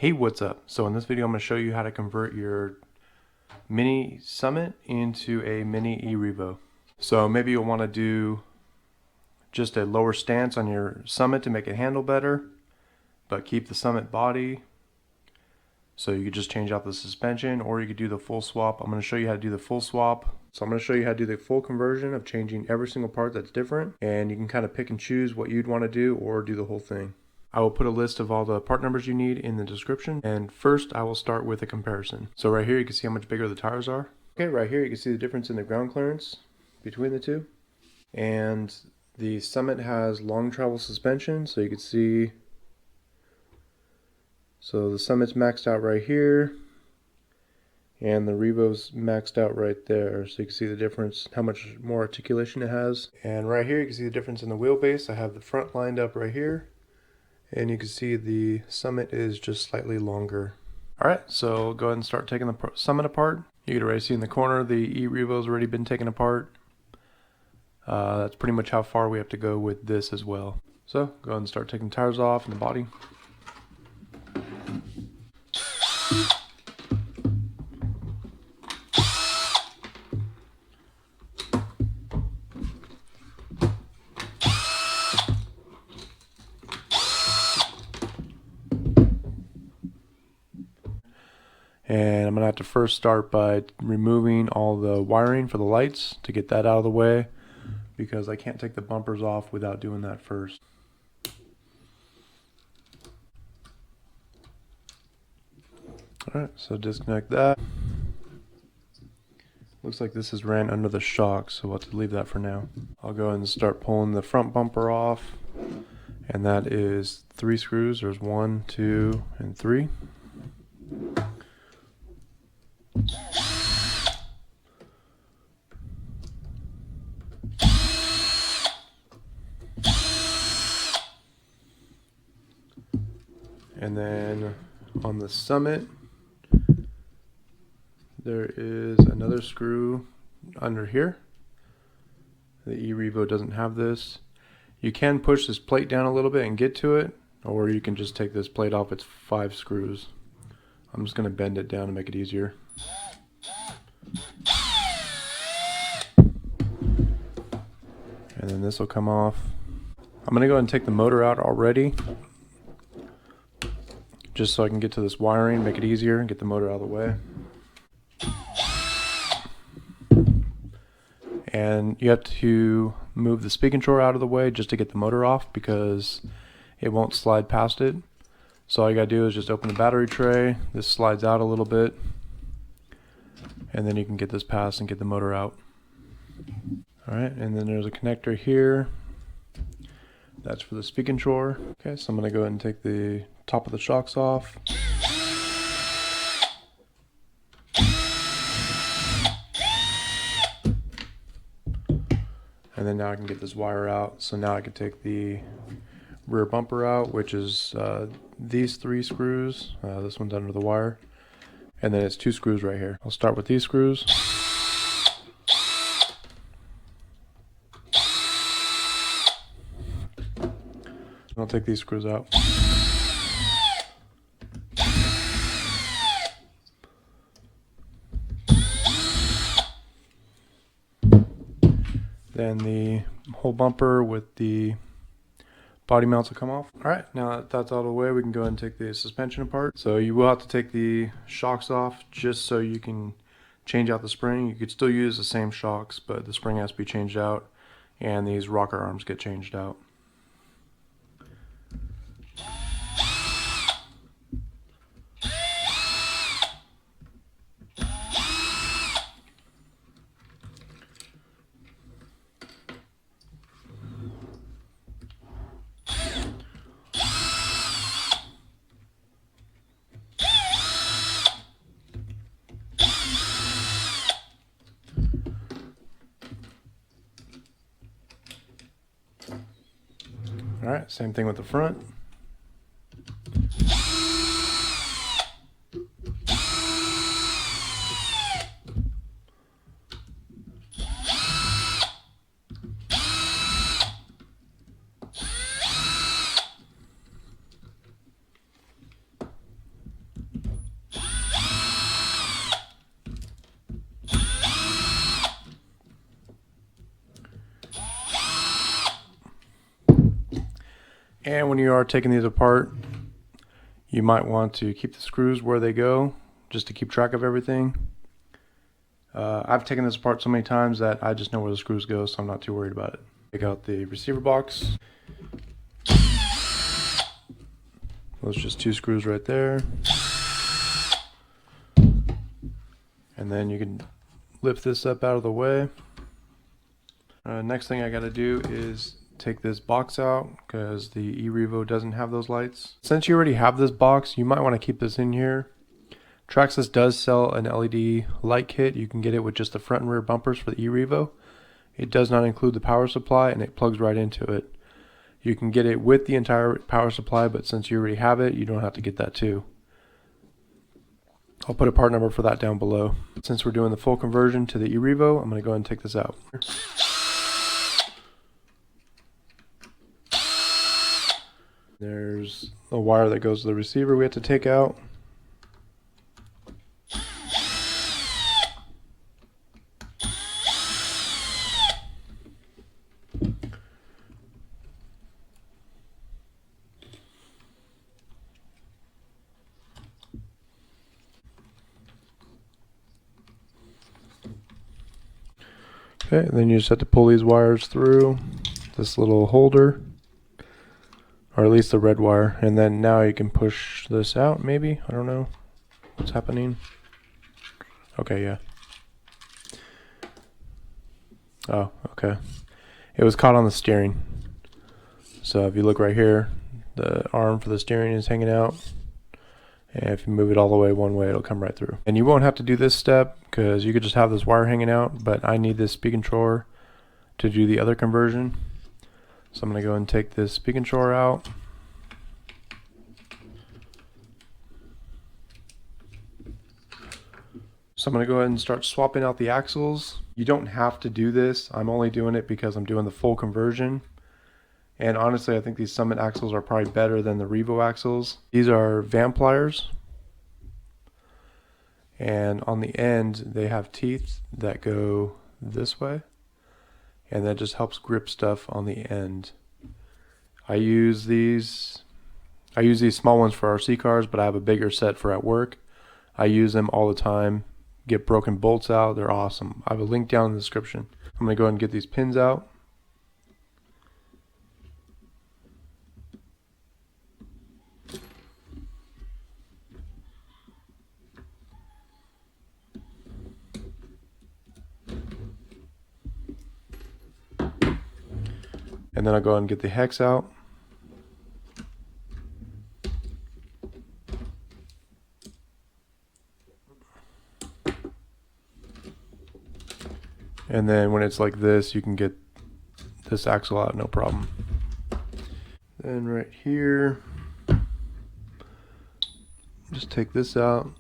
Hey, what's up? So in this video, I'm going to show you how to convert your mini Summit into a mini E-revo. So maybe you'll want to do just a lower stance on your Summit to make it handle better, but keep the Summit body. So you could just change out the suspension, or you could do the full swap. I'm going to show you how to do the full swap. So I'm going to show you how to do the full conversion of changing every single part that's different, and you can kind of pick and choose what you'd want to do or do the whole thing. I will put a list of all the part numbers you need in the description, and first I will start with a comparison. So right here you can see how much bigger the tires are. Okay, right here you can see the difference in the ground clearance between the two. And the Summit has long travel suspension, so you can see, so the Summit's maxed out right here, and the Revo's maxed out right there. So you can see the difference, how much more articulation it has. And right here you can see the difference in the wheelbase. I have the front lined up right here, and you can see the Summit is just slightly longer. Alright, so go ahead and start taking the Summit apart. You can already see in the corner the E-revo's already been taken apart. That's pretty much how far we have to go with this as well. So go ahead and start taking the tires off and the body. And I'm going to have to first start by removing all the wiring for the lights to get that out of the way, because I can't take the bumpers off without doing that first. Alright, so disconnect that. Looks like this is ran under the shock, so we'll have to leave that for now. I'll go ahead and start pulling the front bumper off, and that is 3 screws. There's 1, 2, and 3. And then on the Summit, there is another screw under here. The E-revo doesn't have this. You can push this plate down a little bit and get to it, or you can just take this plate off. It's 5 screws. I'm just going to bend it down to make it easier. And then this will come off. I'm going to go ahead and take the motor out already, just so I can get to this wiring, make it easier, and get the motor out of the way. And you have to move the speed controller out of the way just to get the motor off, because it won't slide past it. So all you gotta do is just open the battery tray. This slides out a little bit, and then you can get this past and get the motor out. Alright, and then there's a connector here. That's for the speed controller. Okay, so I'm gonna go ahead and take the top of the shocks off. And then now I can get this wire out. So now I can take the rear bumper out, which is these 3 screws. This one's under the wire. And then it's 2 screws right here. I'll start with these screws. I'll take these screws out. Then the whole bumper with the body mounts will come off. Alright, now that that's out of the way, we can go ahead and take the suspension apart. So you will have to take the shocks off just so you can change out the spring. You could still use the same shocks, but the spring has to be changed out, and these rocker arms get changed out. Alright, same thing with the front. And when you are taking these apart, you might want to keep the screws where they go, just to keep track of everything. I've taken this apart so many times that I just know where the screws go, so I'm not too worried about it. Take out the receiver box. Those just 2 screws right there. And then you can lift this up out of the way. Next thing I gotta do is take this box out because the eRevo doesn't have those lights. Since you already have this box, you might want to keep this in here. Traxxas does sell an LED light kit. You can get it with just the front and rear bumpers for the eRevo. It does not include the power supply, and it plugs right into it. You can get it with the entire power supply, but since you already have it, you don't have to get that too. I'll put a part number for that down below. Since we're doing the full conversion to the eRevo, I'm going to go ahead and take this out. There's a wire that goes to the receiver we have to take out. Okay, then you just have to pull these wires through this little holder, or at least the red wire, and then now you can push this out, maybe? I don't know what's happening. Okay, yeah. Oh, okay. It was caught on the steering. So if you look right here, the arm for the steering is hanging out. And if you move it all the way one way, it'll come right through. And you won't have to do this step because you could just have this wire hanging out, but I need this speed controller to do the other conversion. So I'm going to go and take this speed controller out. So I'm going to go ahead and start swapping out the axles. You don't have to do this. I'm only doing it because I'm doing the full conversion. And honestly, I think these Summit axles are probably better than the Revo axles. These are vamp pliers. And on the end, they have teeth that go this way. And that just helps grip stuff on the end. I use these small ones for RC cars, but I have a bigger set for at work. I use them all the time. Get broken bolts out. They're awesome. I have a link down in the description. I'm going to go ahead and get these pins out. And then I'll go ahead and get the hex out. And then when it's like this, you can get this axle out, no problem. Then right here, just take this out.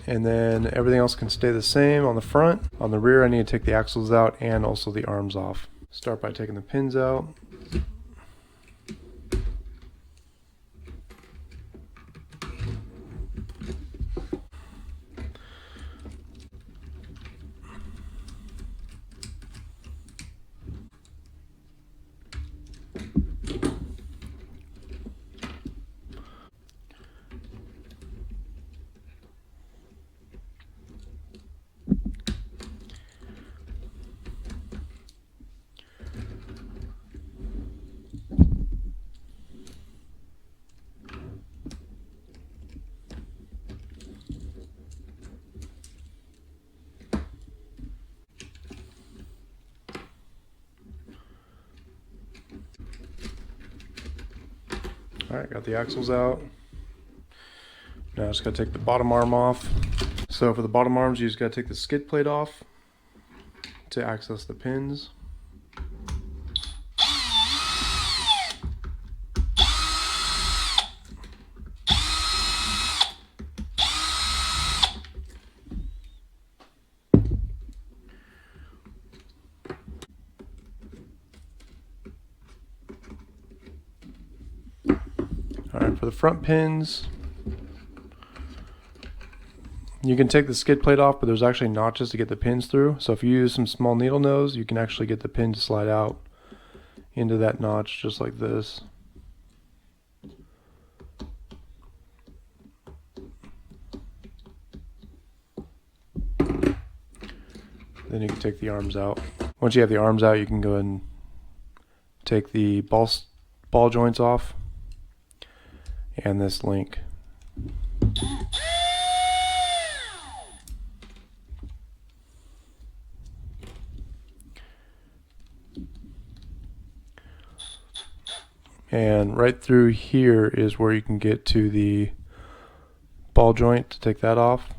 And then everything else can stay the same on the front. On the rear, I need to take the axles out and also the arms off. Start by taking the pins out. Alright, got the axles out. Now I just gotta take the bottom arm off. So for the bottom arms, you just gotta take the skid plate off to access the pins. Alright, for the front pins, you can take the skid plate off, but there's actually notches to get the pins through. So if you use some small needle nose, you can actually get the pin to slide out into that notch just like this. Then you can take the arms out. Once you have the arms out, you can go ahead and take the ball joints off and this link. And right through here is where you can get to the ball joint to take that off.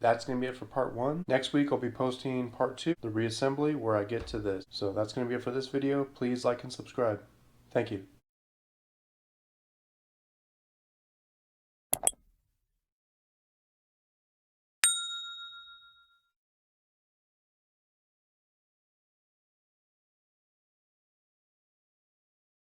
That's going to be it for part 1. Next week I'll be posting part 2, the reassembly, where I get to this. So that's going to be it for this video. Please like and subscribe. Thank you.